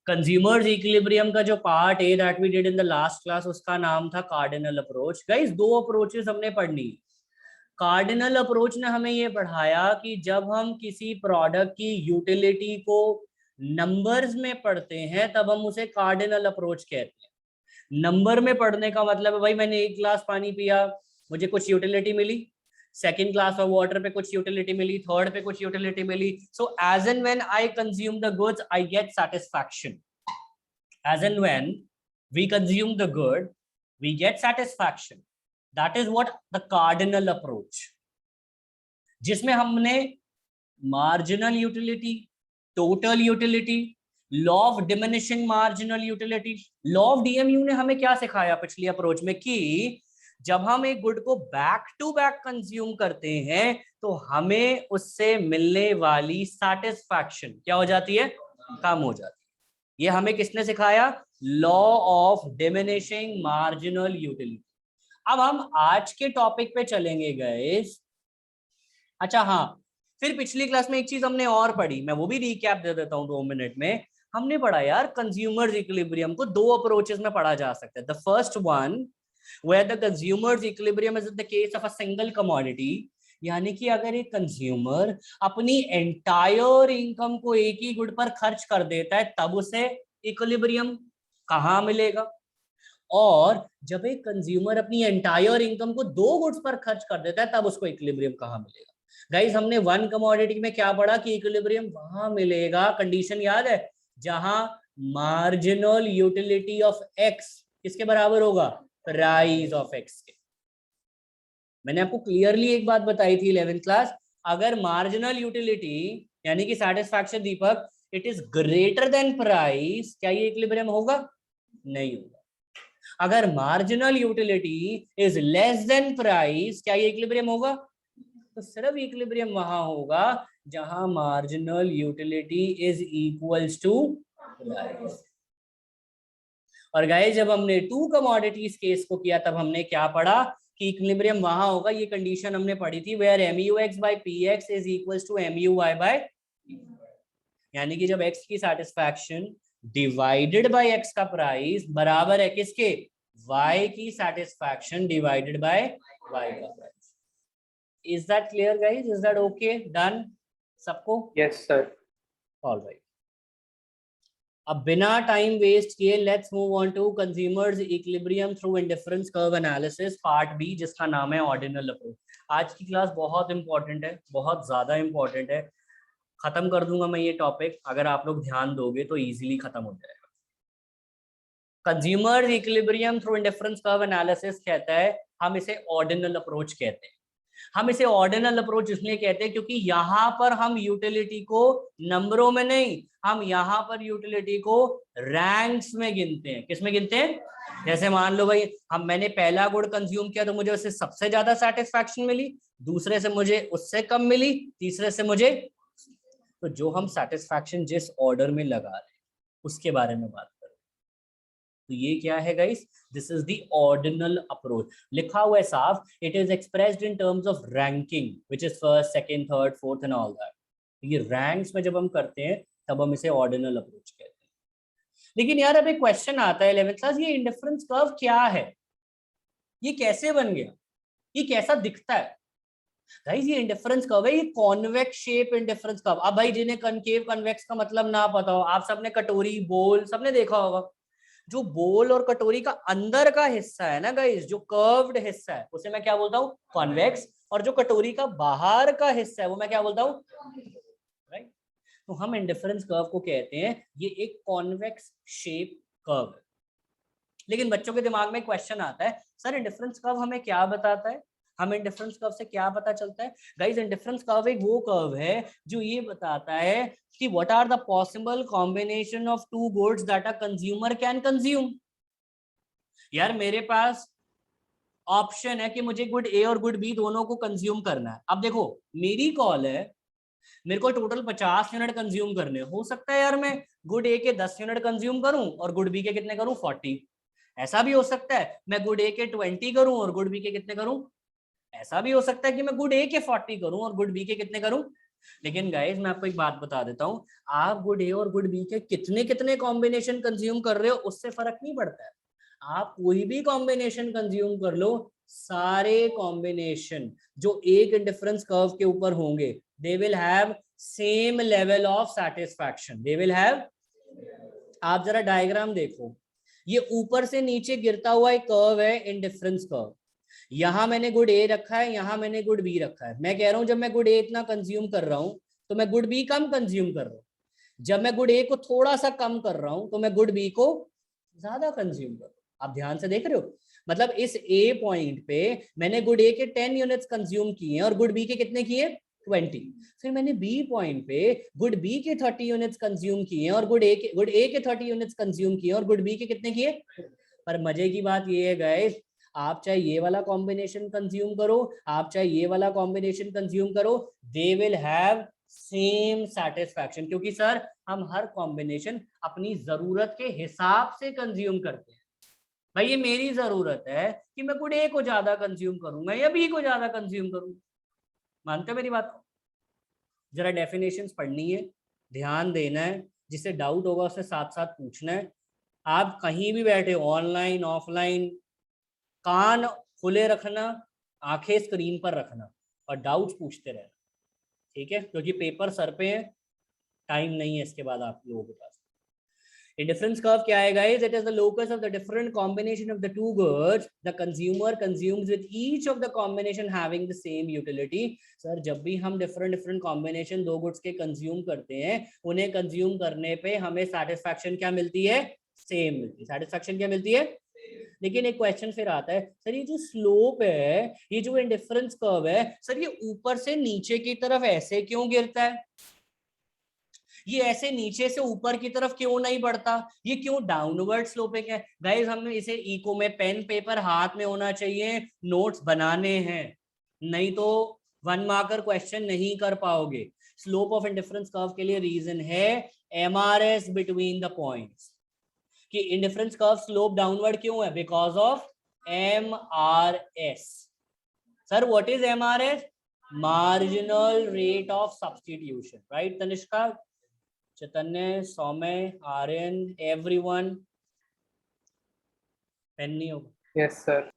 Consumers equilibrium का जो part A that we did in the last class, उसका नाम था कार्डिनल अप्रोच। गाइस, दो अप्रोचेस हमने पढ़नी। कार्डिनल अप्रोच ने हमें ये पढ़ाया कि जब हम किसी प्रोडक्ट की यूटिलिटी को नंबर्स में पढ़ते हैं तब हम उसे कार्डिनल अप्रोच कहते हैं। नंबर में पढ़ने का मतलब है भाई मैंने 1 गिलास पानी पिया, मुझे कुछ यूटिलिटी मिली, सेकेंड ग्लास ऑफ वाटर पे कुछ यूटिलिटी मिली, थर्ड पे कुछ यूटिलिटी मिली। So as and when I consume the goods I get satisfaction. As and when we consume the good, we get satisfaction. That is what the cardinal approach, जिसमें हमने marginal utility, total utility, law of diminishing marginal utility, law of DMU ने हमें क्या सिखाया पिछली approach में कि जब हम एक गुड को बैक टू बैक कंज्यूम करते हैं तो हमें उससे मिलने वाली सैटिस्फैक्शन क्या हो जाती है, कम हो जाती है। ये हमें किसने सिखाया? Law of diminishing marginal utility. अब हम आज के टॉपिक पे चलेंगे गाइस। अच्छा हाँ, फिर पिछली क्लास में एक चीज हमने और पढ़ी, मैं वो भी रिकैप दे देता हूँ 2 मिनट में। हमने पढ़ा यार कंज्यूमर्स इक्विलिब्रियम को दो अप्रोचेस में पढ़ा जा सकता है। The first one where the consumer's equilibrium is in the case of a single commodity, यानी कि अगर एक कंज्यूमर अपनी एंटायर इनकम को एक ही गुड पर खर्च कर देता है तब उसे इक्विलिब्रियम कहाँ मिलेगा, और जब एक कंज्यूमर अपनी एंटायर इनकम को 2 गुड्स पर खर्च कर देता है तब उसको इक्विलिब्रियम कहाँ मिलेगा। गाइस, हमने वन कमोडिटी में क्या पढ़ा कि इक्विलिब्रियम वहां मिलेगा, कंडीशन याद है, जहां मार्जिनल यूटिलिटी ऑफ एक्स किसके बराबर होगा? प्राइस ऑफ एक्स के। मैंने आपको क्लियरली एक बात बताई थी 11th क्लास, अगर मार्जिनल यूटिलिटी यानी कि satisfaction Deepak it is greater than price, क्या ये इक्विलिब्रियम होगा? नहीं होगा। अगर marginal utility is less than price, क्या ये इक्विलिब्रियम होगा? तो सिर्फ इक्विलिब्रियम वहां होगा जहां marginal utility is equals to price. और गाइस, जब हमने टू कमोडिटीज केस को किया तब हमने क्या पढ़ा कि इक्विलिब्रियम वहां होगा, ये कंडीशन हमने पढ़ी थी, where MUX by PX is equals to MUY by, यानी कि जब x की सैटिस्फैक्शन डिवाइडेड बाय x का प्राइस बराबर है किसके? y की सैटिस्फैक्शन डिवाइडेड बाय y का price. Is that clear guys? Is that okay? Done सबको? Yes sir. All right. अब बिना टाइम वेस्ट किए let's move on to consumer's equilibrium through indifference curve analysis part B, जिसका नाम है ordinal approach. आज की क्लास बहुत इंपॉर्टेंट है, बहुत ज्यादा इंपॉर्टेंट है। खत्म कर दूंगा मैं ये टॉपिक, अगर आप लोग ध्यान दोगे तो इजीली खत्म हो जाएगा। Consumers equilibrium through indifference curve analysis कहता है, हम इसे ऑर्डिनल अप्रोच कहते हैं। हम इसे ऑर्डिनल अप्रोच इसलिए कहते हैं क्योंकि यहां पर हम यूटिलिटी को नंबरों में नहीं, हम यहां पर यूटिलिटी को रैंक्स में गिनते हैं। किस में गिनते हैं? जैसे मान लो भाई, मैंने पहला गुड कंज्यूम किया तो मुझे उससे सबसे ज्यादा सेटिस्फैक्शन मिली, दूसरे से मुझे उससे कम मिली, तीसरे से मुझे, तो जो हम सेटिस्फैक्शन जिस ऑर्डर में लगा रहे हैं उसके बारे में बात करें। तो ये क्या है guys? This is the ordinal approach. लिखा हुआ है साफ, it is expressed in terms of ranking which is first, second, third, fourth and all that. ये रैंक्स में जब हम करते हैं तब हम इसे ऑर्डिनल अप्रोच कहते हैं। लेकिन यार अब एक क्वेश्चन आता है 11th क्लास, ये इंडिफरेंस कर्व क्या है? ये कैसे बन गया? ये कैसा दिखता है? गाइस, ये इंडिफरेंस कर्व है, ये कॉन्वेक्स शेप इंडिफरेंस कर्व। अब भाई जिन्हें कनकेव कन्वेक्स का मतलब ना पता हो, आप सबने कटोरी, बोल सबने देखा होगा, जो बोल और कटोरी का अंदर का हिस्सा है ना गाइस, जो कर्व्ड हिस्सा है उसे मैं क्या बोलता हूँ? कॉन्वेक्स। और जो कटोरी का बाहर का हिस्सा है वो मैं क्या बोलता हूँ? राइट। तो हम इंडिफरेंस कर्व को कहते हैं ये एक कॉन्वेक्स शेप कर्व है। लेकिन बच्चों के दिमाग में क्वेश्चन आता है, सर इंडिफरेंस कर्व हमें क्या बताता है? हमें इंडिफरेंस कर्व से क्या पता चलता है? गाइस, इंडिफरेंस कर्व एक वो कर्व है जो ये बताता है कि what are the possible combination of two goods that a consumer can consume. यार मेरे पास ऑप्शन है कि मुझे गुड ए और गुड बी दोनों को कंज्यूम करना है। अब देखो, मेरी कॉल है, मेरे को टोटल 50 यूनिट कंज्यूम करने, हो सकता है यार मैं गुड ए के 10 यूनिट कंज्यूम करूं और गुड बी के कितने करूं? 40। ऐसा भी हो सकता है मैं गुड ए के 20 करूं और गुड बी के कितने करूं? ऐसा भी हो सकता है कि मैं गुड ए के 40 करूं और गुड बी के कितने करूं? लेकिन गाइस मैं आपको एक बात बता देता हूँ, आप गुड ए और गुड बी के कितने कितने कॉम्बिनेशन कंज्यूम कर रहे हो उससे फर्क नहीं पड़ता है। आप कोई भी कॉम्बिनेशन कंज्यूम कर लो, सारे कॉम्बिनेशन जो एक इंडिफरेंस कर्व के ऊपर होंगे, they will have same level of satisfaction, they will have. आप जरा डायग्राम देखो, ये ऊपर से नीचे गिरता हुआ एक कर्व है, इंडिफरेंस कर्व। यहां मैंने गुड ए रखा है, यहां मैंने गुड बी रखा है। मैं कह रहा हूं जब मैं गुड ए इतना कंज्यूम कर रहा हूं तो मैं गुड बी कम कंज्यूम कर रहा हूं, जब मैं गुड ए को थोड़ा सा कम कर रहा हूं तो मैं गुड बी को ज्यादा कंज्यूम कर रहा हूं। आप ध्यान से देख रहे हो, मतलब इस ए पॉइंट पे मैंने गुड ए के 10 यूनिट्स कंज्यूम किए और गुड बी के कितने किए 20। फिर मैंने बी पॉइंट पे गुड बी के 30 यूनिट्स कंज्यूम किए और गुड ए के 30 यूनिट्स कंज्यूम किए और गुड बी के कितने किए। पर मजे की बात ये है गाइस, आप चाहे ये वाला कॉम्बिनेशन कंज्यूम करो, आप चाहे ये वाला कॉम्बिनेशन कंज्यूम करो, they will have same satisfaction, क्योंकि सर हम हर कॉम्बिनेशन अपनी जरूरत के हिसाब से कंज्यूम करते हैं। भाई ये मेरी जरूरत है कि मैं गुड ए को ज्यादा कंज्यूम करूंगा या बी को ज्यादा कंज्यूम करूंगा। मानते हो मेरी बात को? जरा डेफिनेशंस पढ़नी है, ध्यान देना है, जिससे डाउट होगा उससे साथ साथ पूछना है। आप कहीं भी बैठे हो, ऑनलाइन ऑफलाइन, कान खुले रखना, आंखें स्क्रीन पर रखना और डाउट्स पूछते रहना, ठीक है? क्योंकि पेपर सर पे है, टाइम नहीं है इसके बाद आप लोगों के पास। Indifference curve क्या है guys? It is the locus of the different combination of the two goods the consumer consumes with each of the combination having the same utility. Sir जब भी हम different combination दो goods के consume करते हैं, उन्हें consume करने पे हमें satisfaction क्या मिलती है? Same मिलती है। satisfaction क्या मिलती है? लेकिन एक क्वेश्चन फिर आता है, सर ये जो स्लोप है, ये जो इंडिफरेंस कर्व है, सर ये ऊपर से नीचे की तरफ ऐसे क्यों गिरता है? ये ऐसे नीचे से ऊपर की तरफ क्यों नहीं बढ़ता? ये क्यों डाउनवर्ड स्लोपिंग है? गाइस हमें इसे इको में पेन पेपर हाथ में होना चाहिए, नोट्स बनाने हैं, नहीं तो 1 मार्कर क्वेश्चन नहीं कर पाओगे। स्लोप ऑफ इंडिफरेंस कर्व के लिए रीजन है एमआरएस बिटवीन द पॉइंट्स, कि इंडिफरेंस कर्व स्लोप डाउनवर्ड क्यों है? Because of MRS. Sir what is MRS? Marginal rate of substitution, right Tanishka, Chaitanya, Saumya, Aryan, everyone? Pen नहीं होगा? Yes sir.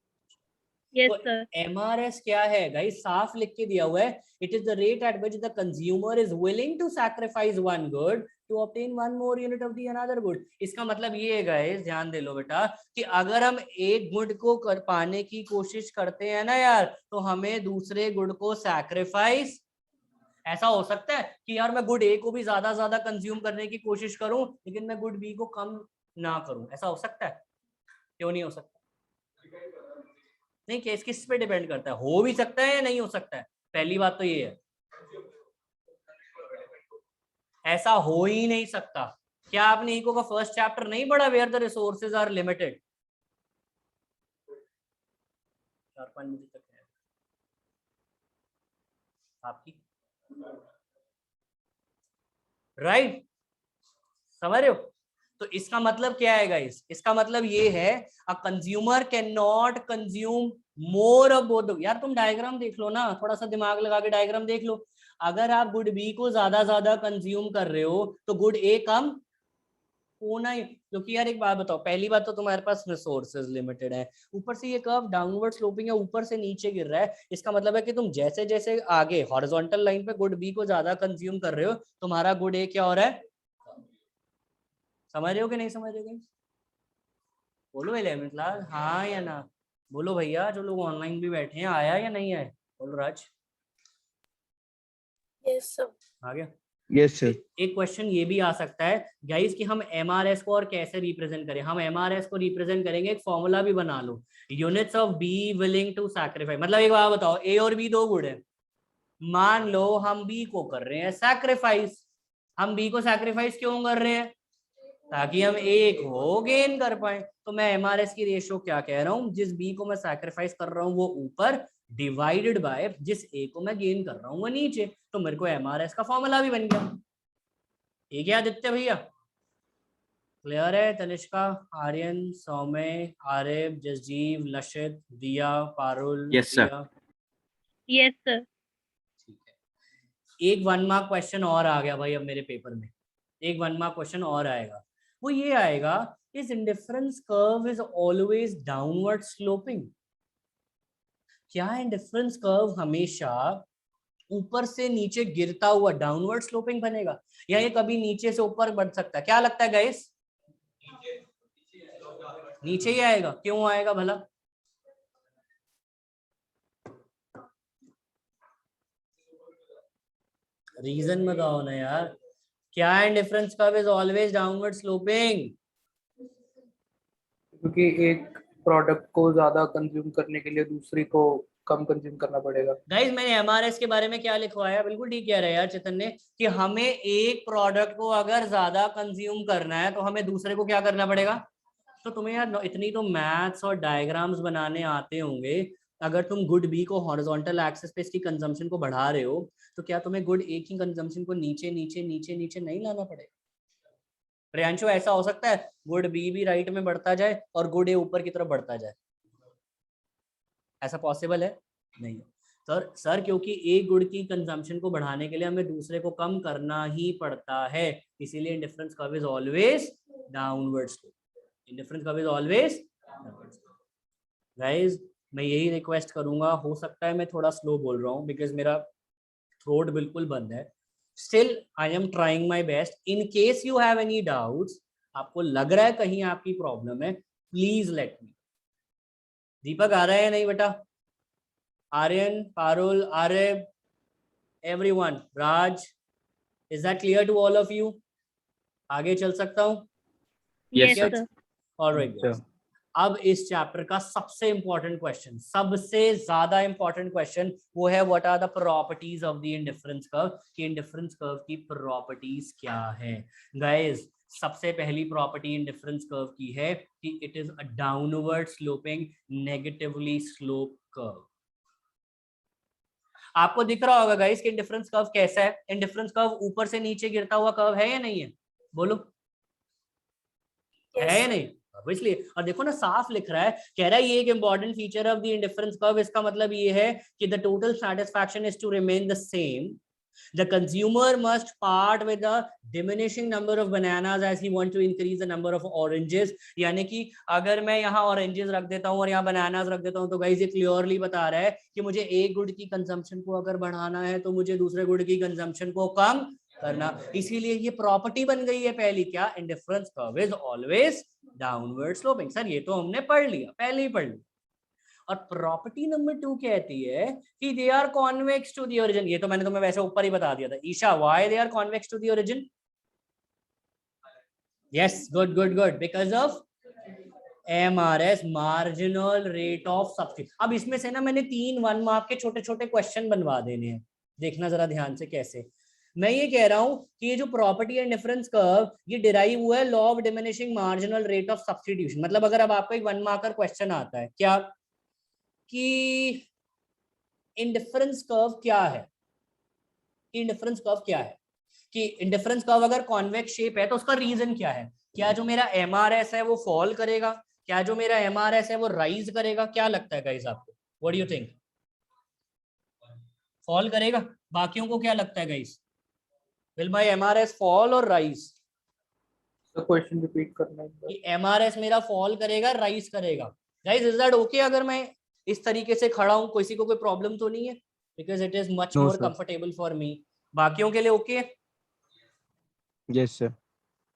तो MRS क्या है गाइस? साफ लिख के दिया हुआ है, it is the rate at which the consumer is willing to sacrifice one good to obtain one more unit of the another good. इसका मतलब ये है गाइस, ध्यान दे लो बेटा, कि अगर हम एक गुड को कर पाने की कोशिश करते हैं ना यार, तो हमें दूसरे गुड को सैक्रिफाइस। ऐसा हो सकता है कि यार मैं गुड ए को भी ज्यादा कंज्यूम करने की कोशिश करूं लेकिन मैं गुड बी को कम ना करूं? ऐसा हो सकता है? क्यों नहीं हो सकता? नहीं, केस किस पे डिपेंड करता है, हो भी सकता है या नहीं हो सकता है? पहली बात तो ये है, ऐसा हो ही नहीं सकता। क्या आपने इको का फर्स्ट चैप्टर नहीं पढ़ा, where the resources are limited? 4-5 बजे तक है आपकी, राइट? समझ रहे हो? तो इसका मतलब क्या है गाइस? इसका मतलब ये है, अ consumer can not consume more of both. यार तुम डायग्राम देख लो ना, थोड़ा सा दिमाग लगा के डायग्राम देख लो। अगर आप गुड बी को ज्यादा कंज्यूम कर रहे हो तो गुड ए कम होना ही, क्योंकि यार एक बात बताओ, पहली बात तो तुम्हारे पास रिसोर्सेज लिमिटेड है, ऊपर से ये कर्व डाउनवर्ड स्लोपिंग है, ऊपर से नीचे गिर रहा है। इसका मतलब है कि तुम जैसे जैसे आगे हॉरिजॉन्टल लाइन पे गुड बी को ज्यादा कंज्यूम कर रहे हो, तुम्हारा गुड ए क्या हो रहा है? समझ रहे हो कि नहीं समझ रहे हो? बोलो 11th क्लास, हाँ या ना? बोलो भैया, जो लोग ऑनलाइन भी बैठे हैं, आया या नहीं आया? बोलो राज। Yes sir. आ गया? Yes sir. एक क्वेश्चन ये भी आ सकता है गाइस कि हम एमआरएस को और कैसे रिप्रेजेंट करें। हम एमआरएस को रिप्रेजेंट करेंगे, एक फॉर्मूला भी बना लो, units of be willing to sacrifice. मतलब एक बात बताओ, ए और बी दो गुड है, मान लो हम बी को कर रहे हैं सैक्रिफाइस। हम बी को सैक्रिफाइस क्यों कर रहे हैं? ताकि हम ए को गेन कर पाए। तो मैं एमआरएस की रेशियो क्या कह रहा हूं, जिस बी को मैं सैक्रिफाइस कर रहा हूं वो ऊपर, डिवाइडेड बाय जिस ए को मैं गेन कर रहा हूं वो नीचे। तो मेरे को एमआरएस का फॉर्मूला भी बन गया। ठीक है आदित्य भैया? क्लियर है? तनिष्का, आर्यन, सौम्य, आरिफ, जसजीव, लशित, दिया, पारुल, Yes, sir. दिया? Yes sir. ठीक है। एक 1 मार्क क्वेश्चन और आ गया भाई अब मेरे पेपर में, एक 1 मार्क क्वेश्चन और आएगा, वो ये आएगा, is indifference curve is always downward sloping. क्या इंडिफरेंस कर्व हमेशा ऊपर से नीचे गिरता हुआ डाउनवर्ड स्लोपिंग बनेगा, या ये कभी नीचे से ऊपर बढ़ सकता है? क्या लगता है गाइस? नीचे ही आएगा। क्यों आएगा भला? रीजन बताओ ना यार, क्या indifference curve is always downward sloping? क्योंकि एक प्रोडक्ट को ज्यादा कंज्यूम करने के लिए दूसरी को कम कंज्यूम करना पड़ेगा। गाइस मैंने एमआरएस के बारे में क्या लिखवाया, बिल्कुल ठीक कह रहे हैं यार चेतन ने, कि हमें एक प्रोडक्ट को अगर ज्यादा कंज्यूम करना है तो हमें दूसरे को क्या करना पड़ेगा। तो तुम्हें यार इतनी तो मैथ्स और डायग्राम्स बनाने आते होंगे, अगर तुम गुड बी को हॉरिजॉन्टल एक्सिस पे इसकी कंजम्पशन को बढ़ा रहे हो, तो क्या तुम्हें गुड ए की कंजम्पशन को नीचे नीचे नीचे नीचे नहीं लाना पड़ेगा? प्रियांशु ऐसा हो सकता है गुड बी भी राइट में बढ़ता जाए और गुड ए ऊपर की तरफ बढ़ता जाए? ऐसा पॉसिबल है? नहीं है सर क्योंकि एक गुड की कंजम्पशन को बढ़ाने के लिए हमें दूसरे को कम करना ही पड़ता है, इसीलिए indifference curve is always downward slope. Indifference curve is always downward slope. Guys मैं यही रिक्वेस्ट करूंगा, हो सकता है मैं थोड़ा स्लो बोल रहा हूँ बिकॉज मेरा थ्रोट बिल्कुल बंद है, still I am trying my best. In case you have any doubts, आपको लग रहा है कहीं आपकी प्रॉब्लम है, प्लीज लेट मी। दीपक आ रहा है नहीं बेटा? Aryan, Parul, Arif, everyone, Raj, is that clear to all of you? आगे चल सकता हूँ? Yes, sir. ऑलराइट। अब इस चैप्टर का सबसे इंपॉर्टेंट क्वेश्चन, सबसे ज्यादा इंपॉर्टेंट क्वेश्चन, वो है what are the properties of the indifference curve, कि इंडिफरेंस कर्व की प्रॉपर्टीज क्या है। गाइस सबसे पहली प्रॉपर्टी इंडिफरेंस कर्व की है कि it is a downward sloping negatively slope curve. आपको दिख रहा होगा गाइस कि इंडिफरेंस कर्व कैसा है। इंडिफरेंस कर्व ऊपर से नीचे गिरता हुआ कर्व है या नहीं है? बोलो। है या नहीं? इसलिए, और देखो ना साफ लिख रहा है, कह रहा है ये एक important feature of the indifference curve. इसका मतलब ये है कि the total satisfaction is to remain the same, the consumer must part with a diminishing number of bananas as he want to increase the number of oranges। यानी कि अगर मैं यहाँ oranges रख देता हूँ और यहाँ bananas रख देता हूँ, तो गाइस ये क्लियरली बता रहा है कि मुझे एक गुड़ की कंजम्पशन को अगर बढ़ाना है तो मुझे दूसरे गुड़ की कंजम्पशन को कम करना। इसीलिए ये प्रॉपर्टी बन गई है पहली, क्या? Indifference curve is always downward sloping. Sir ये तो हमने पढ़ लिया, पहले ही पढ़ लिया। और प्रॉपर्टी नंबर 2 कहती है कि they are convex to the origin. ये तो मैंने तुम्हें वैसे ऊपर ही बता दिया था। Isha, why they are convex to the origin? Yes, good good good, because of MRS, marginal rate of substitution. अब इसमें से ना मैंने 3 1 मार्क के छोटे छोटे क्वेश्चन बनवा देने हैं, देखना जरा ध्यान से कैसे। मैं ये कह रहा हूं कि ये जो प्रॉपर्टी एंड डिफरेंस कर्व, ये डिराइव हुआ है law of diminishing marginal rate of substitution. मतलब अगर अब आपको एक 1 मार्कर क्वेश्चन आता है क्या कि इंडिफरेंस कर्व क्या है, इंडिफरेंस कर्व क्या है, कि इंडिफरेंस कर्व अगर कॉन्वेक्स शेप है तो उसका रीजन क्या है? क्या जो मेरा MRS है वो फॉल करेगा? क्या जो मेरा MRS है वो राइज करेगा? क्या लगता है गाइस आपको? What do you think? Fall करेगा। बाकियों को क्या लगता है guys? Will my MRS fall और राइज? क्वेश्चन रिपीट करना है। कि MRS मेरा फॉल करेगा, राइज करेगा? गाइस इज दैट ओके अगर मैं इस तरीके से खड़ा हूं? किसी को कोई प्रॉब्लम तो नहीं है? Because it is much more comfortable for me. बाकियों के लिए ओके है? Yes sir.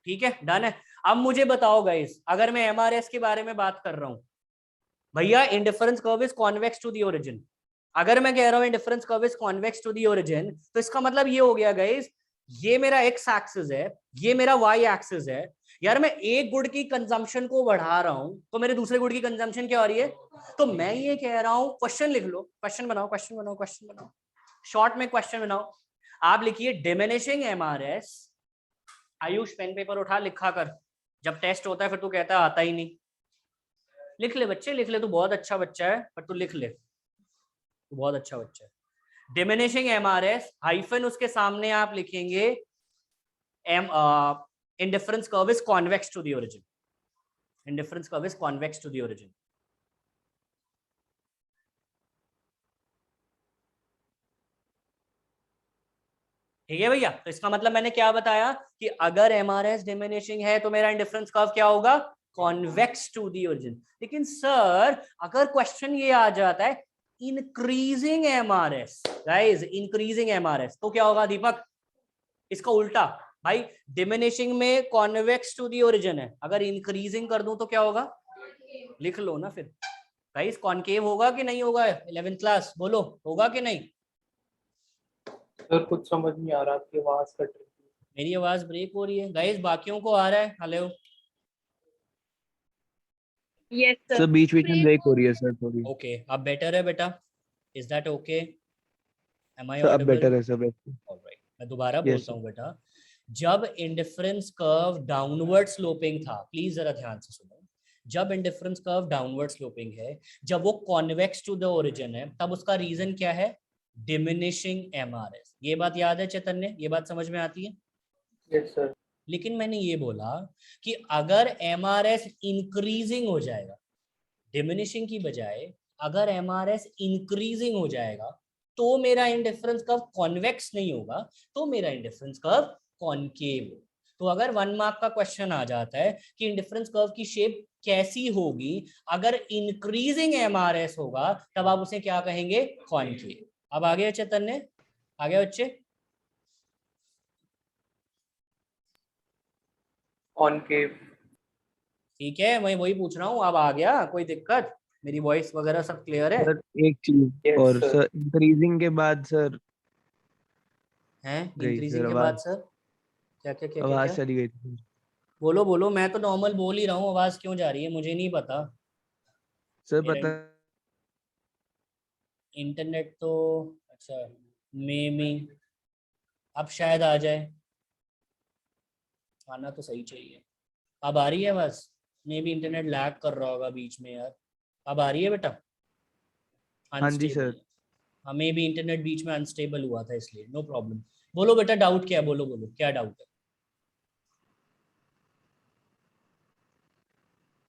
ठीक है, डन है। अब मुझे बताओ गाइस, अगर मैं MRS के बारे में बात कर रहा हूं, भैया indifference curve is convex to the origin. अगर मैं कह रहा हूं indifference curve is convex to the origin, तो इसका मतलब ये हो गया गाइस, ये मेरा एक्स एक्सिस है, ये मेरा वाई एक्सिस है। यार मैं एक गुड़ की कंजम्पशन को बढ़ा रहा हूं तो मेरे दूसरे गुड़ की कंजम्पशन क्या हो रही है? तो मैं ये कह रहा हूं, क्वेश्चन लिख लो, क्वेश्चन बनाओ, क्वेश्चन बनाओ, क्वेश्चन बनाओ, शॉर्ट में क्वेश्चन बनाओ। आप लिखिए diminishing MRS। Ayush pen paper उठा, लिखा कर। जब टेस्ट होता है फिर तू कहता है आता ही नहीं। लिख ले बच्चे, लिख ले, तू बहुत अच्छा बच्चा है, पर तू लिख ले, तू बहुत अच्छा बच्चा है। डिमिनिशिंग MRS हाइफन उसके सामने आप लिखेंगे indifference curve is convex to the origin. Indifference curve is convex to the origin. ठीक है भैया। तो इसका मतलब मैंने क्या बताया कि अगर एमआरएस डिमिनिशिंग है तो मेरा इंडिफरेंस कर्व क्या होगा, कॉन्वेक्स टू दी ओरिजिन। लेकिन सर अगर क्वेश्चन ये आ जाता है increasing MRS, guys increasing MRS, तो क्या होगा दीपक, इसका उल्टा भाई, डिमिनिशिंग में कॉन्वेक्स टू दी ओरिजिन है, अगर इंक्रीजिंग कर दूं तो क्या होगा, लिख लो ना फिर गाइस, कॉनकेव होगा कि नहीं होगा, 11th क्लास बोलो, होगा कि नहीं। सर कुछ समझ नहीं आ रहा, आपकी आवाज कट रही है। मेरी आवाज ब्रेक हो रही है गाइस, बाकियों को आ रहा है, हेलो। Yes sir sir. बीच बीच में ब्रेक हो रही है सर थोड़ी। ओके अब बेटर है बेटा, is that okay, am I sir अब ऑडिबल, बेटर है सर बेटर। ऑलराइट। मैं दोबारा यस बोलता हूँ बेटा, जब इंडिफरेंस कर्व डाउनवर्ड स्लोपिंग था, प्लीज जरा ध्यान से सुनो, जब इंडिफरेंस कर्व डाउनवर्ड स्लोपिंग है, जब वो कॉन्वेक्स टू द ओरिजिन है, तब उसका रीजन क्या है, डिमिनिशिंग एमआरएस। ये बात याद है चैतन्य, ये बात समझ में आती है। Yes sir. लेकिन मैंने ये बोला कि अगर एमआरएस इंक्रीजिंग हो जाएगा, डिमिनिशिंग की बजाय अगर एमआरएस इंक्रीजिंग हो जाएगा, तो मेरा इंडिफरेंस कर्व कॉन्वेक्स नहीं होगा, तो मेरा इंडिफरेंस कर्व कॉनकेव। तो अगर 1 मार्क का क्वेश्चन आ जाता है कि इंडिफरेंस कर्व की शेप कैसी होगी अगर इंक्रीजिंग एमआरएस होगा, तब आप उसे क्या कहेंगे, कॉनकेव। अब आ गया चैतन्य, आ गया बच्चे, कॉनकेव। ठीक है, मैं वही पूछ रहा हूँ, अब आ गया, कोई दिक्कत, मेरी वॉइस वगैरह सब क्लियर है। सर एक चीज यस और सर। सर, इंक्रीजिंग के बाद सर हैं गई सर इंक्रीजिंग के बाद आवाज। सर, क्या क्या क्या क्या आवाज क्या, चली गई थी। बोलो बोलो, मैं तो नॉर्मल बोल ही रहा हूँ, आवाज क्यों जा रही है मुझे नहीं पता। सर मेरा पता। इंटरनेट तो, अच्छा मे मी, अब शायद आ जाए, आना तो सही चाहिए। अब आ रही है आवाज, मे भी इंटरनेट लैग कर रहा होगा बीच में यार। अब आ रही है बेटा, हाँ जी अनस्टेबल सर। है, हमें भी इंटरनेट बीच में अनस्टेबल हुआ था इसलिए, नो प्रॉब्लम। बोलो बेटा डाउट क्या है, बोलो बोलो क्या डाउट है।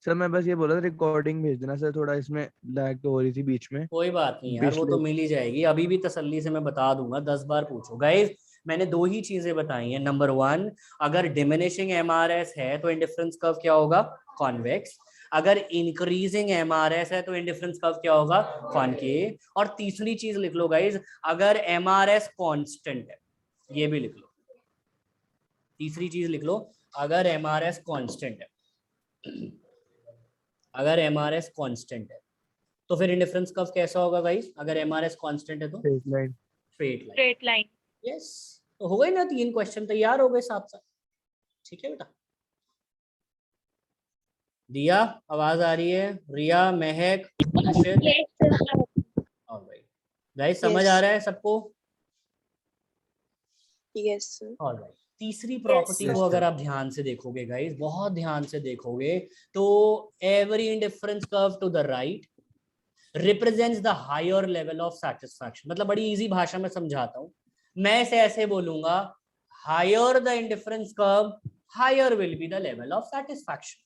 सर मैं बस ये बोला था रिकॉर्डिंग भेज देना सर, थोड़ा इसमें लैग तो हो रही थी बीच में कोई बात नहीं यार, वो पिछले। तो मिल ही जाएगी, अभी भी तसल्ली से मैं बता दूंगा, 10 बार पूछो गाइस। मैंने दो ही चीजें बताई हैं, नंबर 1, अगर डिमिनिशिंग एमआरएस है तो इंडिफरेंस कर्व क्या होगा, कॉन्वेक्स। अगर इंक्रीजिंग एमआरएस है तो इंडिफरेंस कर्व क्या होगा, कॉनकेव। और तीसरी चीज लिख लो गाइस, अगर एमआरएस कांस्टेंट है, ये भी लिख लो, तीसरी चीज लिख लो, अगर एमआरएस कांस्टेंट है, अगर एमआरएस कांस्टेंट है तो फिर इंडिफरेंस कर्व कैसा होगा गाइस, अगर एमआरएस कांस्टेंट है तो straight line. Straight line. Straight line. Yes, तो हो गए ना 3 क्वेश्चन तैयार हो गए साथ साथ, ठीक है बेटा। दिया आवाज आ रही है, रिया, महक, अक्षित, ऑलराइट गाइस, समझ आ रहा है सबको, यस सर। ऑलराइट। तीसरी प्रॉपर्टी Yes, को अगर sir. आप ध्यान से देखोगे गाइस, बहुत ध्यान से देखोगे, तो every indifference curve to the right represents the higher level of satisfaction. मतलब बड़ी इजी भाषा में समझाता हूं, मैं इसे ऐसे बोलूंगा, higher the indifference curve higher will be the level of satisfaction.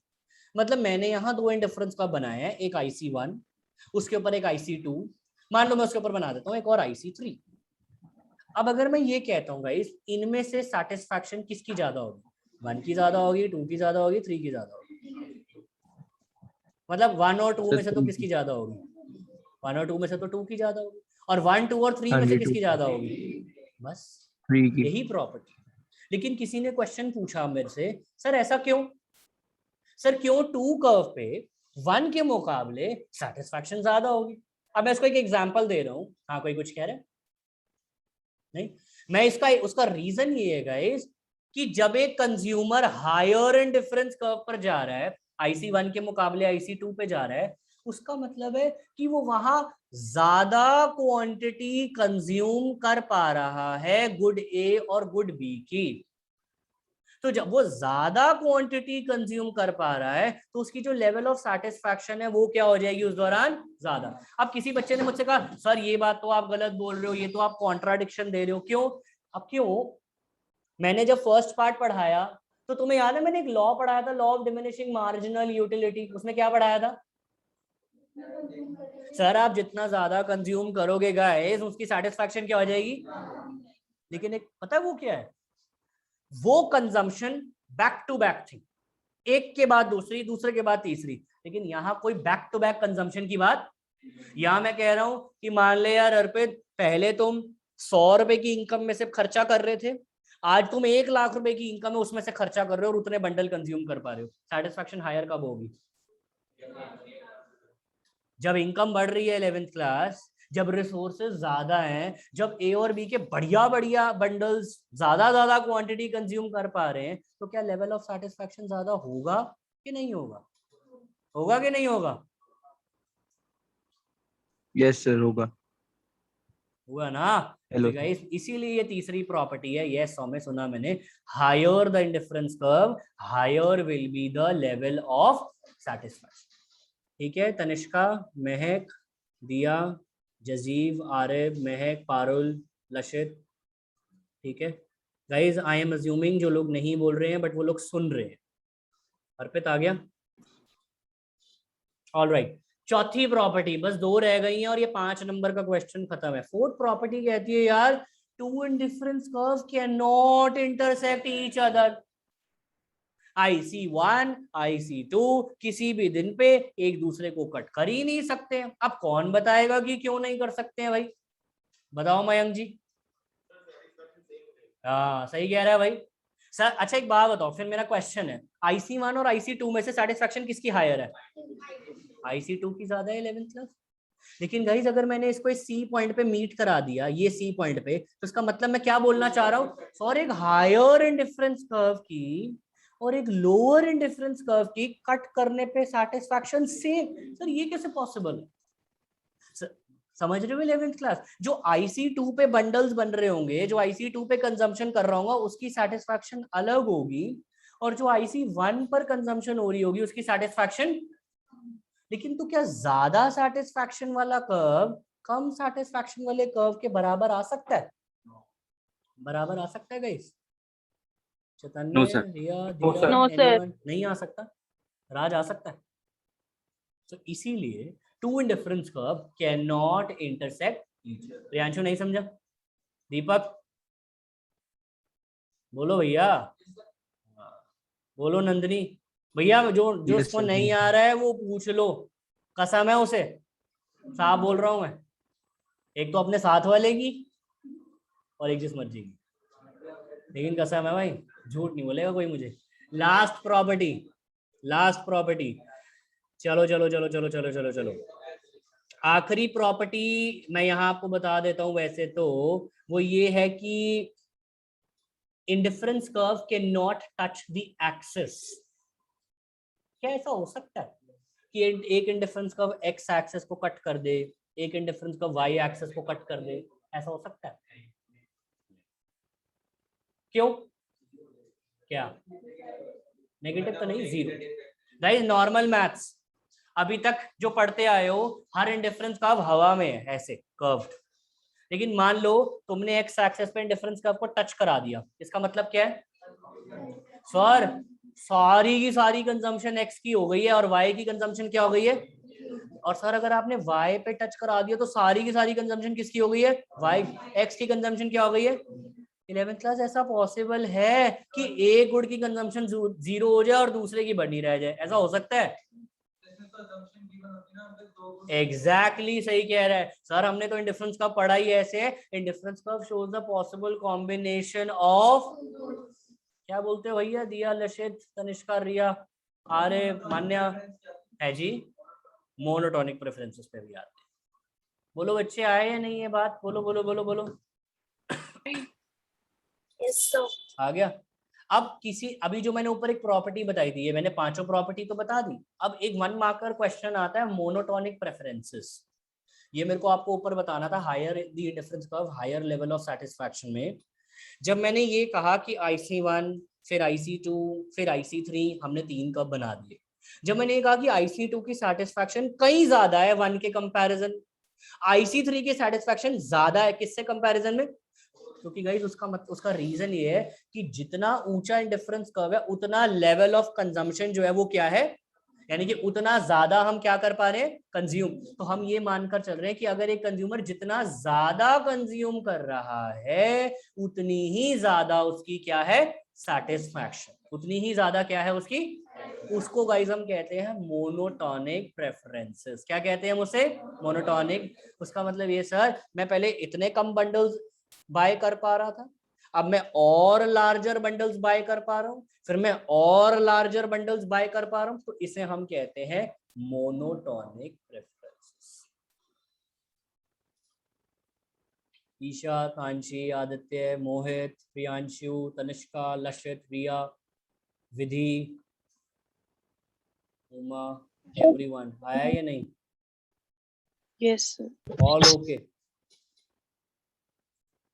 मतलब मैंने यहाँ 2 इंडिफरेंस कर्व बनाए हैं, एक IC1, उसके ऊपर एक IC2, मान लो मैं उसके ऊपर बना देता हूँ एक और IC3। अब अगर मैं ये कहता हूँ गाइस, इनमें से सेटिस्फैक्शन किसकी ज्यादा होगी, 1 की ज्यादा होगी, 2 की ज्यादा होगी, 3 की ज्यादा होगी, मतलब 1 और 2 सर में से तो किसकी ज्यादा होगी, 1 और 2 में से तो 2 की ज्यादा होगी, और 1, 2 और 3 हाँ में से जी किसकी ज्यादा होगी, बस 3 की। यही प्रॉपर्टी। लेकिन किसी ने क्वेश्चन पूछा मेरे से, सर ऐसा क्यों, सर क्यों 2 कर्व पे 1 के मुकाबले सेटिस्फैक्शन ज्यादा होगी। अब मैं इसको एक एग्जांपल दे रहा हूं, हाँ कोई कुछ कह रहा है, नहीं, मैं इसका उसका रीजन ये है गाइस कि जब एक कंज्यूमर हायर इंडिफरेंस कर्व पर जा रहा है, IC1 के मुकाबले IC2 पे जा रहा है, उसका मतलब है कि वो वहां ज्यादा क्वांटिटी कंज्यूम कर पा रहा है गुड ए और गुड बी की। तो जब वो ज्यादा क्वांटिटी कंज्यूम कर पा रहा है तो उसकी जो लेवल ऑफ सेटिस्फैक्शन है वो क्या हो जाएगी उस दौरान, ज्यादा। अब किसी बच्चे ने मुझसे कहा सर ये बात तो आप गलत बोल रहे हो, ये तो आप कॉन्ट्राडिक्शन दे रहे हो, क्यों। अब क्यों, मैंने जब फर्स्ट पार्ट पढ़ाया तो तुम्हें याद है मैंने एक लॉ पढ़ाया था, law of diminishing marginal utility, उसमें क्या पढ़ाया था, सर आप जितना ज्यादा कंज्यूम करोगे गाइस उसकी सेटिस्फैक्शन क्या हो जाएगी, लेकिन एक पता है वो क्या है, वो कंजम्पशन बैक टू बैक थी, एक के बाद दूसरी, दूसरे के बाद तीसरी। लेकिन यहाँ कोई बैक टू बैक कंजम्पशन की बात, यहाँ मैं कह रहा हूं कि मान ले यार अर्पित, पहले तुम 100 रुपए की इनकम में से खर्चा कर रहे थे, आज तुम 1 लाख रुपए की इनकम है उसमें से खर्चा कर रहे हो और उतने बंडल कंज्यूम कर पा रहे हो। सेटिस्फैक्शन हायर कब होगी? जब इनकम बढ़ रही है 11th क्लास, जब रिसोर्सेज ज्यादा हैं, जब ए और बी के बढ़िया बढ़िया बंडल्स ज्यादा क्वांटिटी कंज्यूम कर पा रहे हैं, तो क्या लेवल ऑफ सेटिस्फैक्शन ज्यादा होगा कि नहीं होगा? होगा कि नहीं होगा? यस सर होगा। हुआ ना? हेलो तो गाइस इसीलिए ये तीसरी प्रॉपर्टी है, यस सौम्य सुना मैंने, higher the indifference curve higher will be the level of satisfaction. ठीक है, तनिष्का, महक, दिया, जजीव, आरिफ, महक, पारुल, लशित। ठीक है गाइस, आई एम अज्यूमिंग जो लोग नहीं बोल रहे हैं बट वो लोग सुन रहे हैं। अर्पित आ गया? ऑल राइट, चौथी प्रॉपर्टी, बस 2 रह गई हैं और ये 5 नंबर का क्वेश्चन खत्म है। फोर्थ प्रॉपर्टी कहती है यार, two indifference curve can not intersect each other. IC1 IC2 किसी भी दिन पे एक दूसरे को कट कर ही नहीं सकते। अब कौन बताएगा कि क्यों नहीं कर सकते हैं भाई? बताओ मयंक जी। हाँ सही कह रहा है भाई सर। अच्छा एक बात बताओ, फिर मेरा क्वेश्चन है, IC1 और IC2 में से सेटिस्फैक्शन किसकी हायर है? IC2 की ज्यादा है 11th क्लास। लेकिन गाइस अगर मैंने इसको इस सी पॉइंट पे मीट करा दिया, ये सी पॉइंट पे, तो इसका मतलब मैं क्या बोलना चाह रहा हूँ, सर एक हायर इंडिफरेंस कर्व की और एक लोअर इंडिफरेंस कर्व की कट करने पे सेटिस्फैक्शन सेम। सर ये कैसे पॉसिबल है? समझ रहे हो 11th क्लास? जो IC2 पे बंडल्स बन रहे होंगे, जो IC2 पे कंजम्पशन कर रहा होगा, उसकी सेटिस्फैक्शन अलग होगी, और जो IC1 पर कंजम्पशन हो रही होगी उसकी सेटिस्फैक्शन। लेकिन तो क्या ज्यादा सेटिस्फैक्शन वाला कर्व कम सेटिस्फैक्शन वाले कर्व के बराबर आ सकता है? बराबर आ सकता है गाइस? चैतन्य, No, sir. रिया, No, दिया, sir. No, sir. anyone? नहीं आ सकता? राज आ सकता है? तो इसीलिए two indifference curve can not intersect each other. Priyanshu नहीं समझा? दीपक बोलो भैया, बोलो नंदिनी भैया, जो Yes, उसको sir. नहीं आ रहा है वो पूछ लो, कसम है उसे, साफ बोल रहा हूं मैं। एक तो अपने साथ वाले की और एक जिस मर्जी की, लेकिन कसम है भाई, झूठ नहीं बोलेगा कोई मुझे। लास्ट प्रॉपर्टी, लास्ट प्रॉपर्टी, चलो चलो चलो चलो चलो चलो चलो, आखिरी प्रॉपर्टी मैं यहां आपको बता देता हूं। वैसे तो वो ये है कि indifference curve can not touch the axis. क्या ऐसा हो सकता है कि एक इंडिफरेंस कर्व एक्स एक्सिस को कट कर दे, एक इंडिफरेंस कर्व वाई एक्सिस को कट कर दे? ऐसा हो सकता है? क्यों? क्या नेगेटिव तो नहीं, जीरो। गाइस नॉर्मल मैथ्स अभी तक जो पढ़ते आए हो, हर इंडिफरेंस कर्व हवा में है ऐसे कर्व। लेकिन मान लो तुमने एक्स एक्सिस पे इंडिफरेंस कर्व को टच करा दिया, इसका मतलब क्या है? सर सारी की सारी कंजम्पशन एक्स की हो गई है और वाई की कंजम्पशन क्या हो गई है? और सर अगर आपने वाई पे टच करा दिया तो सारी की सारी कंजम्पशन किसकी हो गई है? वाई। एक्स की कंजम्पशन क्या हो गई है? 11th क्लास ऐसा पॉसिबल है कि एक गुड की कंजम्पशन 0 हो जाए और दूसरे की बढ़ी रह जाए? ऐसा हो सकता है? एग्जैक्टली सही कह रहा है सर, हमने तो इंडिफरेंस कर्व पढ़ा ही ऐसे है। Indifference curve shows the possible combination of, क्या बोलते हो भैया? दिया, लशित, तनिष्का, रिया, आर्य, मान्या है जी, मोनोटोनिक प्रेफरेंसेस पे भी आते हैं। बोलो बच्चे, आए या नहीं है बात? बोलो बोलो बोलो बोलो। Yes, sir. आ गया? अब किसी, अभी जो मैंने ऊपर एक प्रॉपर्टी बताई थी, ये मैंने 5 प्रॉपर्टी तो बता दी। अब एक 1 मार्कर क्वेश्चन आता है, मोनोटोनिक प्रेफरेंसेस। ये मेरे को आपको ऊपर बताना था, higher the indifference curve higher level of satisfaction में। जब मैंने ये कहा कि IC1 फिर IC2 फिर IC3, हमने 3 कर्व बना दिए। जब मैंने ये कहा कि IC2 की सेटिस्फैक्शन कहीं ज्यादा है 1 के कंपैरिजन, IC3 की सेटिस्फैक्शन ज्यादा है किससे कंपैरिजन में? क्योंकि गाइस उसका रीजन ये है कि जितना ऊंचा इंडिफरेंस कर्व है उतना लेवल ऑफ कंजम्पशन जो है वो क्या है? यानी कि उतना ज्यादा हम क्या कर पा रहे हैं, कंज्यूम। तो हम ये मानकर चल रहे हैं कि अगर एक कंज्यूमर जितना ज्यादा कंज्यूम कर रहा है उतनी ही ज्यादा उसकी क्या है, सेटिस्फैक्शन, उतनी ही ज्यादा क्या है उसकी, उसको गाइस हम कहते हैं मोनोटोनिक प्रेफरेंसेस। क्या कहते हैं हम उसे, मोनोटोनिक। उसका मतलब ये सर, मैं पहले इतने कम बंडल्स बाय कर पा रहा था, अब मैं और लार्जर बंडल्स बाय कर पा रहा हूं, फिर मैं और लार्जर बंडल्स बाय कर पा रहा हूं, तो इसे हम कहते हैं मोनोटोनिक प्रेफरेंसेस। ईशा, कांची, आदित्य, मोहित, प्रियांशु, तनिष्का, लक्षित, रिया, विधि, उमा, एवरीवन आया या नहीं? Yes sir. ऑल ओके,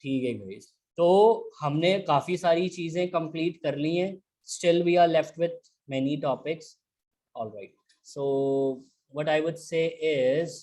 ठीक है गाइस। तो हमने काफी सारी चीजें कंप्लीट कर ली हैं, still we are left with many topics. Alright, so what I would say is